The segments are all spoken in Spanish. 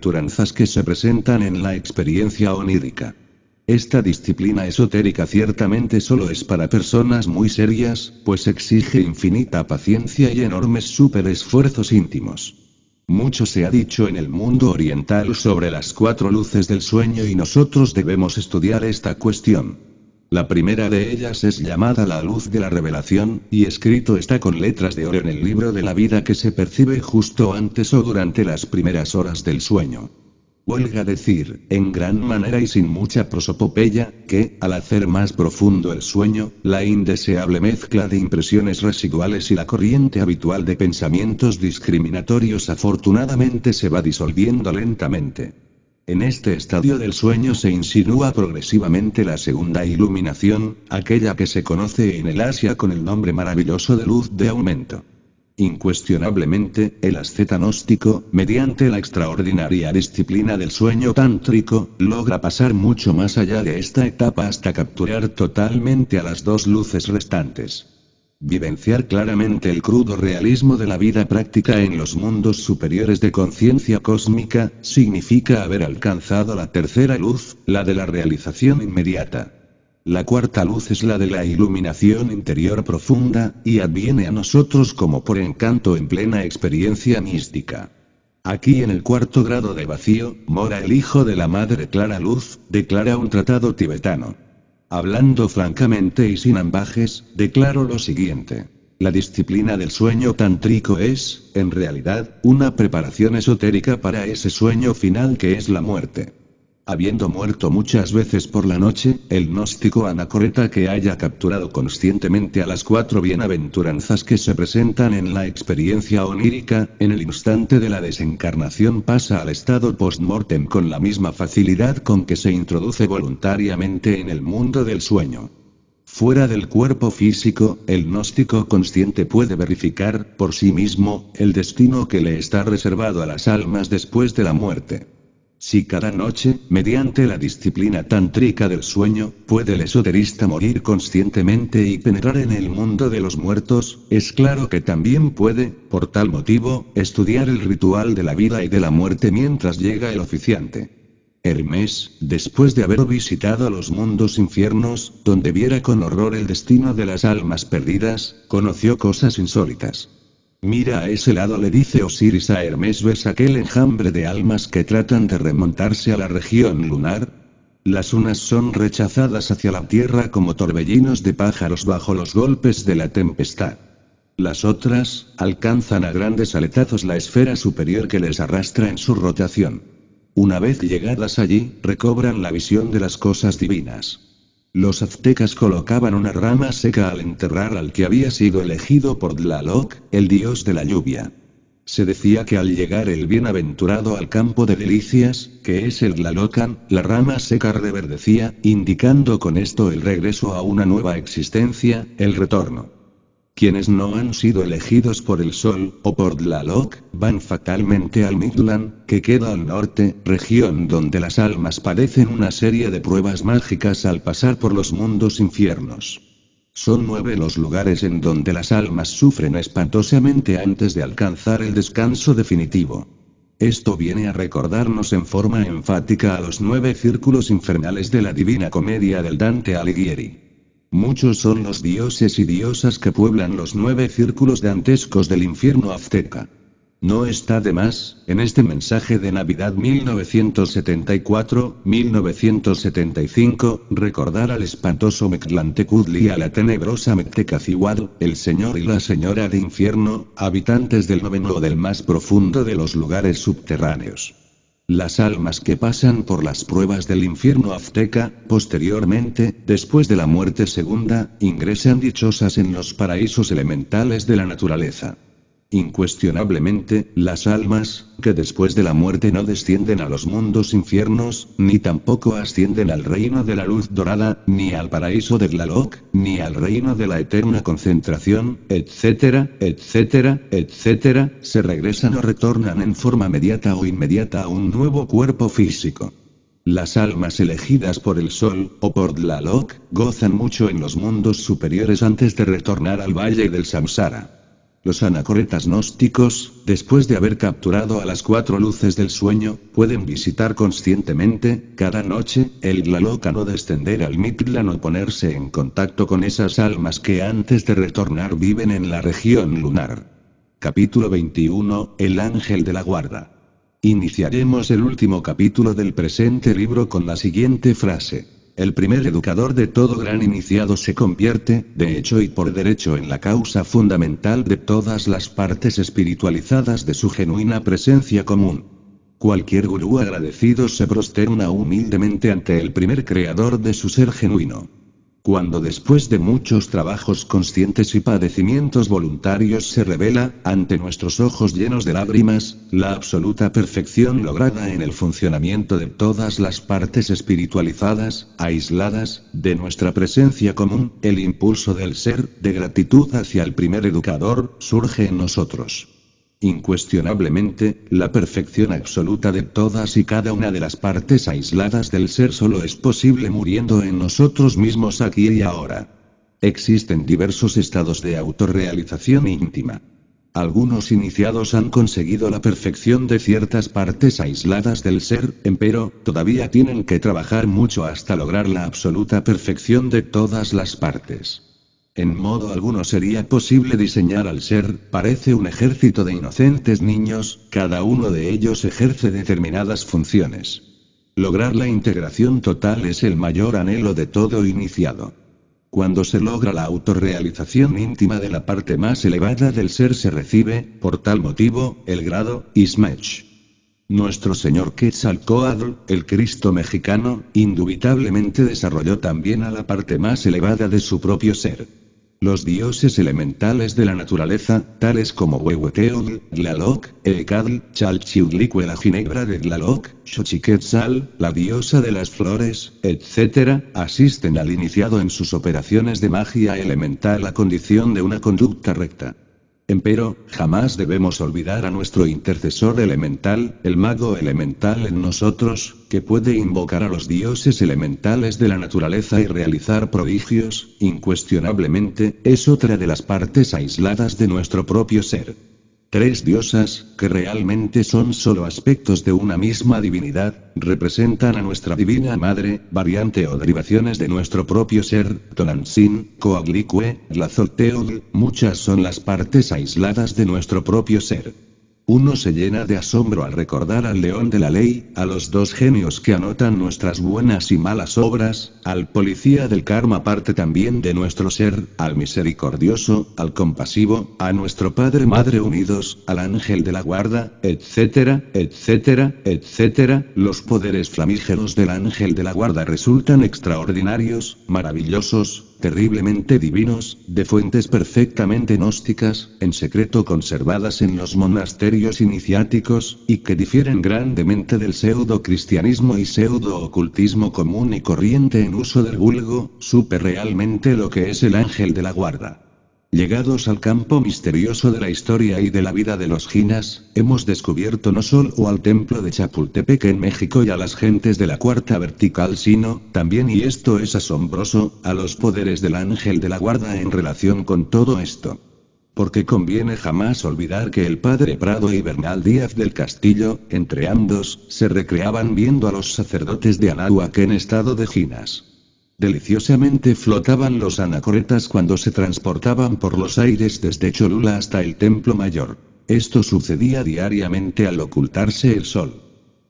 bienaventuranzas que se presentan en la experiencia onírica. Esta disciplina esotérica ciertamente solo es para personas muy serias, pues exige infinita paciencia y enormes superesfuerzos íntimos. Mucho se ha dicho en el mundo oriental sobre las 4 luces del sueño y nosotros debemos estudiar esta cuestión. La primera de ellas es llamada la luz de la revelación, y escrito está con letras de oro en el libro de la vida que se percibe justo antes o durante las primeras horas del sueño. Huelga decir, en gran manera y sin mucha prosopopeya, que, al hacer más profundo el sueño, la indeseable mezcla de impresiones residuales y la corriente habitual de pensamientos discriminatorios afortunadamente se va disolviendo lentamente. En este estadio del sueño se insinúa progresivamente la segunda iluminación, aquella que se conoce en el Asia con el nombre maravilloso de luz de aumento. Incuestionablemente, el asceta gnóstico, mediante la extraordinaria disciplina del sueño tántrico, logra pasar mucho más allá de esta etapa hasta capturar totalmente a las 2 luces restantes. Vivenciar claramente el crudo realismo de la vida práctica en los mundos superiores de conciencia cósmica, significa haber alcanzado la tercera luz, la de la realización inmediata. La cuarta luz es la de la iluminación interior profunda, y adviene a nosotros como por encanto en plena experiencia mística. Aquí en el 4º grado de vacío, mora el Hijo de la Madre Clara Luz, declara un tratado tibetano. Hablando francamente y sin ambajes, declaro lo siguiente. La disciplina del sueño tántrico es, en realidad, una preparación esotérica para ese sueño final que es la muerte. Habiendo muerto muchas veces por la noche, el gnóstico anacoreta que haya capturado conscientemente a las 4 bienaventuranzas que se presentan en la experiencia onírica, en el instante de la desencarnación pasa al estado post-mortem con la misma facilidad con que se introduce voluntariamente en el mundo del sueño. Fuera del cuerpo físico, el gnóstico consciente puede verificar, por sí mismo, el destino que le está reservado a las almas después de la muerte. Si cada noche, mediante la disciplina tántrica del sueño, puede el esoterista morir conscientemente y penetrar en el mundo de los muertos, es claro que también puede, por tal motivo, estudiar el ritual de la vida y de la muerte mientras llega el oficiante. Hermes, después de haber visitado los mundos infiernos, donde viera con horror el destino de las almas perdidas, conoció cosas insólitas. Mira a ese lado, le dice Osiris a Hermes, ¿ves aquel enjambre de almas que tratan de remontarse a la región lunar? Las unas son rechazadas hacia la tierra como torbellinos de pájaros bajo los golpes de la tempestad. Las otras, alcanzan a grandes aletazos la esfera superior que les arrastra en su rotación. Una vez llegadas allí, recobran la visión de las cosas divinas. Los aztecas colocaban una rama seca al enterrar al que había sido elegido por Tlaloc, el dios de la lluvia. Se decía que al llegar el bienaventurado al campo de delicias, que es el Tlalocan, la rama seca reverdecía, indicando con esto el regreso a una nueva existencia, el retorno. Quienes no han sido elegidos por el Sol, o por Tlaloc, van fatalmente al Mictlán, que queda al norte, región donde las almas padecen una serie de pruebas mágicas al pasar por los mundos infiernos. Son 9 los lugares en donde las almas sufren espantosamente antes de alcanzar el descanso definitivo. Esto viene a recordarnos en forma enfática a los 9 círculos infernales de la Divina Comedia del Dante Alighieri. Muchos son los dioses y diosas que pueblan los 9 círculos dantescos del infierno azteca. No está de más, en este mensaje de Navidad 1974-1975, recordar al espantoso Mectlantecutli y a la tenebrosa Mectecacihuatl, el señor y la señora de infierno, habitantes del noveno o del más profundo de los lugares subterráneos. Las almas que pasan por las pruebas del infierno azteca, posteriormente, después de la muerte segunda, ingresan dichosas en los paraísos elementales de la naturaleza. Incuestionablemente, las almas, que después de la muerte no descienden a los mundos infiernos, ni tampoco ascienden al reino de la luz dorada, ni al paraíso de Tlaloc, ni al reino de la eterna concentración, etcétera, etcétera, etcétera, se regresan o retornan en forma mediata o inmediata a un nuevo cuerpo físico. Las almas elegidas por el Sol, o por Tlaloc, gozan mucho en los mundos superiores antes de retornar al valle del Samsara. Los anacoretas gnósticos, después de haber capturado a las 4 luces del sueño, pueden visitar conscientemente, cada noche, el Tlalocan o descender al Mictlán o ponerse en contacto con esas almas que antes de retornar viven en la región lunar. Capítulo 21, El Ángel de la Guarda. Iniciaremos el último capítulo del presente libro con la siguiente frase. El primer educador de todo gran iniciado se convierte, de hecho y por derecho, en la causa fundamental de todas las partes espiritualizadas de su genuina presencia común. Cualquier gurú agradecido se prosterna humildemente ante el primer creador de su ser genuino. Cuando después de muchos trabajos conscientes y padecimientos voluntarios se revela, ante nuestros ojos llenos de lágrimas, la absoluta perfección lograda en el funcionamiento de todas las partes espiritualizadas, aisladas, de nuestra presencia común, el impulso del ser, de gratitud hacia el primer educador, surge en nosotros. Incuestionablemente, la perfección absoluta de todas y cada una de las partes aisladas del ser solo es posible muriendo en nosotros mismos aquí y ahora. Existen diversos estados de autorrealización íntima. Algunos iniciados han conseguido la perfección de ciertas partes aisladas del ser, empero, todavía tienen que trabajar mucho hasta lograr la absoluta perfección de todas las partes. En modo alguno sería posible diseñar al ser, parece un ejército de inocentes niños, cada uno de ellos ejerce determinadas funciones. Lograr la integración total es el mayor anhelo de todo iniciado. Cuando se logra la autorrealización íntima de la parte más elevada del ser se recibe, por tal motivo, el grado, Ismech. Nuestro señor Quetzalcóatl, el Cristo mexicano, indubitablemente desarrolló también a la parte más elevada de su propio ser. Los dioses elementales de la naturaleza, tales como Huehueteotl, Tlaloc, Ecatl, Chalchiuhtlicue, la ginebra de Tlaloc, Xochiquetzal, la diosa de las flores, etc., asisten al iniciado en sus operaciones de magia elemental a condición de una conducta recta. Empero, jamás debemos olvidar a nuestro intercesor elemental, el mago elemental en nosotros, que puede invocar a los dioses elementales de la naturaleza y realizar prodigios, incuestionablemente, es otra de las partes aisladas de nuestro propio ser. 3 diosas, que realmente son solo aspectos de una misma divinidad, representan a nuestra divina madre, variante o derivaciones de nuestro propio ser, Tonantzin, Coatlicue, Tlazolteotl, muchas son las partes aisladas de nuestro propio ser. Uno se llena de asombro al recordar al león de la ley, a los 2 genios que anotan nuestras buenas y malas obras, al policía del karma parte también de nuestro ser, al misericordioso, al compasivo, a nuestro Padre Madre unidos, al ángel de la guarda, etcétera, etcétera, etcétera. Los poderes flamígeros del ángel de la guarda resultan extraordinarios, maravillosos, terriblemente divinos, de fuentes perfectamente gnósticas, en secreto conservadas en los monasterios iniciáticos, y que difieren grandemente del pseudo-cristianismo y pseudo-ocultismo común y corriente en uso del vulgo. Supe realmente lo que es el ángel de la guarda. Llegados al campo misterioso de la historia y de la vida de los jinas, hemos descubierto no solo al templo de Chapultepec en México y a las gentes de la cuarta vertical, sino, también, y esto es asombroso, a los poderes del ángel de la guarda en relación con todo esto. Porque conviene jamás olvidar que el padre Prado y Bernal Díaz del Castillo, entre ambos, se recreaban viendo a los sacerdotes de Anáhuac en estado de jinas. Deliciosamente flotaban los anacoretas cuando se transportaban por los aires desde Cholula hasta el Templo Mayor. Esto sucedía diariamente al ocultarse el sol.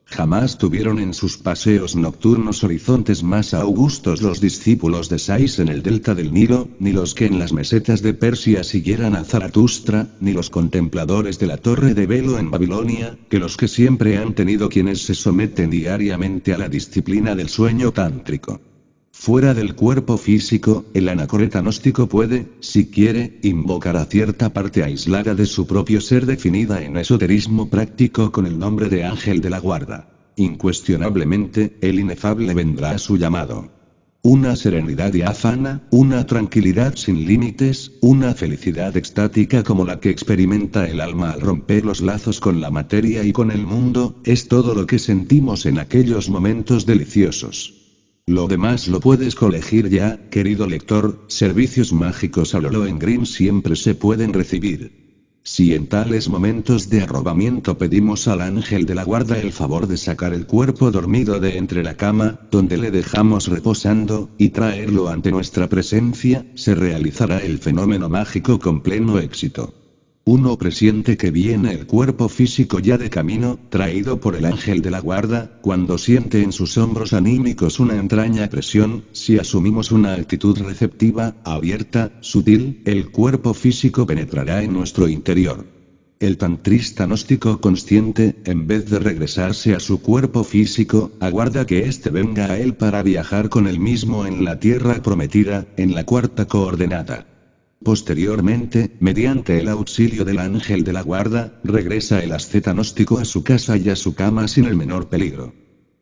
Jamás tuvieron en sus paseos nocturnos horizontes más augustos los discípulos de Sais en el delta del Nilo, ni los que en las mesetas de Persia siguieran a Zaratustra, ni los contempladores de la Torre de Velo en Babilonia, que los que siempre han tenido quienes se someten diariamente a la disciplina del sueño tántrico. Fuera del cuerpo físico, el anacoreta gnóstico puede, si quiere, invocar a cierta parte aislada de su propio ser definida en esoterismo práctico con el nombre de ángel de la guarda. Incuestionablemente, el inefable vendrá a su llamado. Una serenidad diáfana, una tranquilidad sin límites, una felicidad extática como la que experimenta el alma al romper los lazos con la materia y con el mundo, es todo lo que sentimos en aquellos momentos deliciosos. Lo demás lo puedes colegir ya, querido lector, servicios mágicos a lo Lohengrin siempre se pueden recibir. Si en tales momentos de arrobamiento pedimos al ángel de la guarda el favor de sacar el cuerpo dormido de entre la cama, donde le dejamos reposando, y traerlo ante nuestra presencia, se realizará el fenómeno mágico con pleno éxito. Uno presiente que viene el cuerpo físico ya de camino, traído por el ángel de la guarda, cuando siente en sus hombros anímicos una entraña presión, si asumimos una actitud receptiva, abierta, sutil, el cuerpo físico penetrará en nuestro interior. El tantrista gnóstico consciente, en vez de regresarse a su cuerpo físico, aguarda que éste venga a él para viajar con él mismo en la tierra prometida, en la cuarta coordenada. Posteriormente, mediante el auxilio del ángel de la guarda, regresa el asceta gnóstico a su casa y a su cama sin el menor peligro.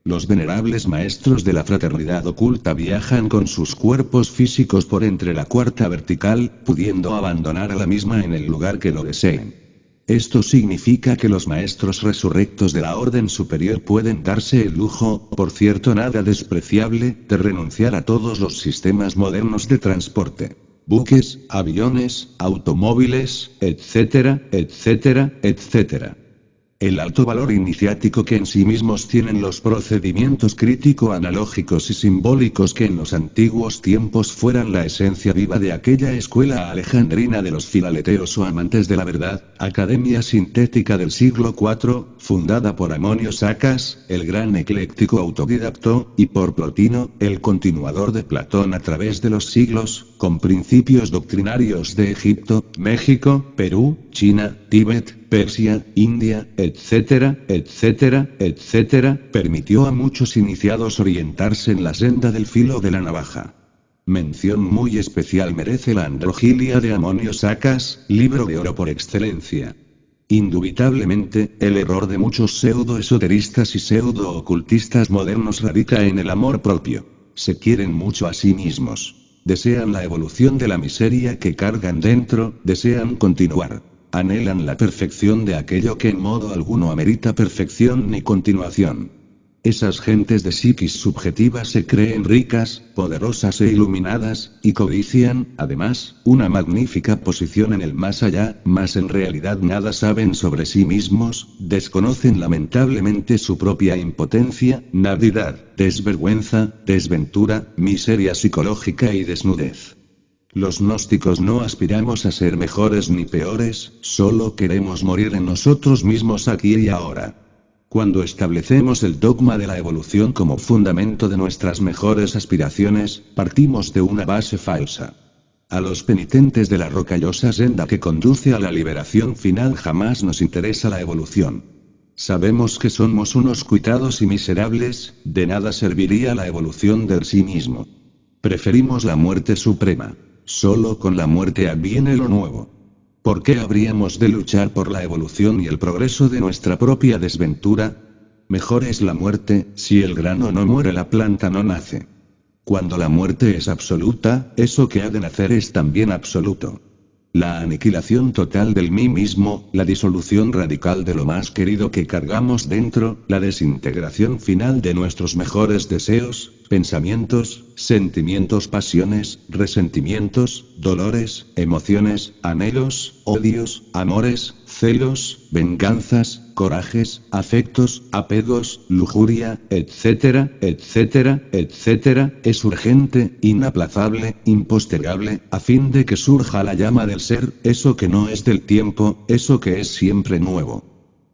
Los venerables maestros de la fraternidad oculta viajan con sus cuerpos físicos por entre la cuarta vertical, pudiendo abandonar a la misma en el lugar que lo deseen. Esto significa que los maestros resurrectos de la orden superior pueden darse el lujo, por cierto nada despreciable, de renunciar a todos los sistemas modernos de transporte. Buques, aviones, automóviles, etcétera, etcétera, etcétera. El alto valor iniciático que en sí mismos tienen los procedimientos crítico-analógicos y simbólicos que en los antiguos tiempos fueran la esencia viva de aquella escuela alejandrina de los filaleteos o amantes de la verdad, academia sintética del siglo IV, fundada por Amonio Sacas, el gran ecléctico autodidacto, y por Plotino, el continuador de Platón a través de los siglos, con principios doctrinarios de Egipto, México, Perú, China, Tíbet, Persia, India, etcétera, etcétera, etcétera, permitió a muchos iniciados orientarse en la senda del filo de la navaja. Mención muy especial merece la Androgilia de Amonio Sacas, libro de oro por excelencia. Indubitablemente, el error de muchos pseudo-esoteristas y pseudo-ocultistas modernos radica en el amor propio. Se quieren mucho a sí mismos. Desean la evolución de la miseria que cargan dentro, desean continuar. Anhelan la perfección de aquello que en modo alguno amerita perfección ni continuación. Esas gentes de psiquis subjetiva se creen ricas, poderosas e iluminadas, y codician, además, una magnífica posición en el más allá, mas en realidad nada saben sobre sí mismos, desconocen lamentablemente su propia impotencia, nabidad, desvergüenza, desventura, miseria psicológica y desnudez. Los gnósticos no aspiramos a ser mejores ni peores, solo queremos morir en nosotros mismos aquí y ahora. Cuando establecemos el dogma de la evolución como fundamento de nuestras mejores aspiraciones, partimos de una base falsa. A los penitentes de la rocallosa senda que conduce a la liberación final jamás nos interesa la evolución. Sabemos que somos unos cuitados y miserables, de nada serviría la evolución del sí mismo. Preferimos la muerte suprema. Solo con la muerte adviene lo nuevo. ¿Por qué habríamos de luchar por la evolución y el progreso de nuestra propia desventura? Mejor es la muerte, si el grano no muere la planta no nace. Cuando la muerte es absoluta, eso que ha de nacer es también absoluto. La aniquilación total del mí mismo, la disolución radical de lo más querido que cargamos dentro, la desintegración final de nuestros mejores deseos, pensamientos, sentimientos, pasiones, resentimientos, dolores, emociones, anhelos, odios, amores, celos, venganzas, corajes, afectos, apegos, lujuria, etcétera, etcétera, etcétera, es urgente, inaplazable, impostergable, a fin de que surja la llama del ser, eso que no es del tiempo, eso que es siempre nuevo.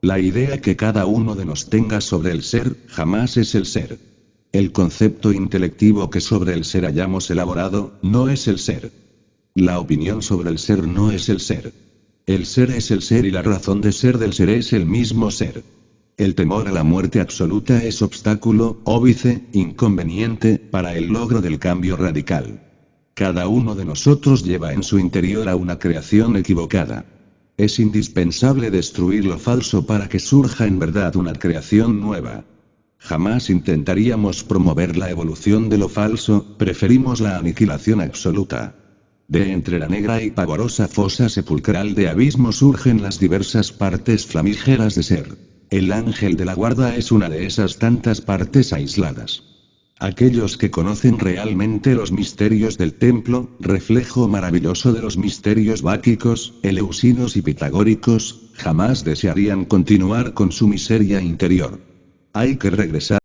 La idea que cada uno de nos tenga sobre el ser, jamás es el ser. El concepto intelectivo que sobre el ser hayamos elaborado, no es el ser. La opinión sobre el ser no es el ser. El ser es el ser y la razón de ser del ser es el mismo ser. El temor a la muerte absoluta es obstáculo, óbice, inconveniente, para el logro del cambio radical. Cada uno de nosotros lleva en su interior a una creación equivocada. Es indispensable destruir lo falso para que surja en verdad una creación nueva. Jamás intentaríamos promover la evolución de lo falso, preferimos la aniquilación absoluta. De entre la negra y pavorosa fosa sepulcral de abismo surgen las diversas partes flamígeras de ser. El ángel de la guarda es una de esas tantas partes aisladas. Aquellos que conocen realmente los misterios del templo, reflejo maravilloso de los misterios báquicos, eleusinos y pitagóricos, jamás desearían continuar con su miseria interior. Hay que regresar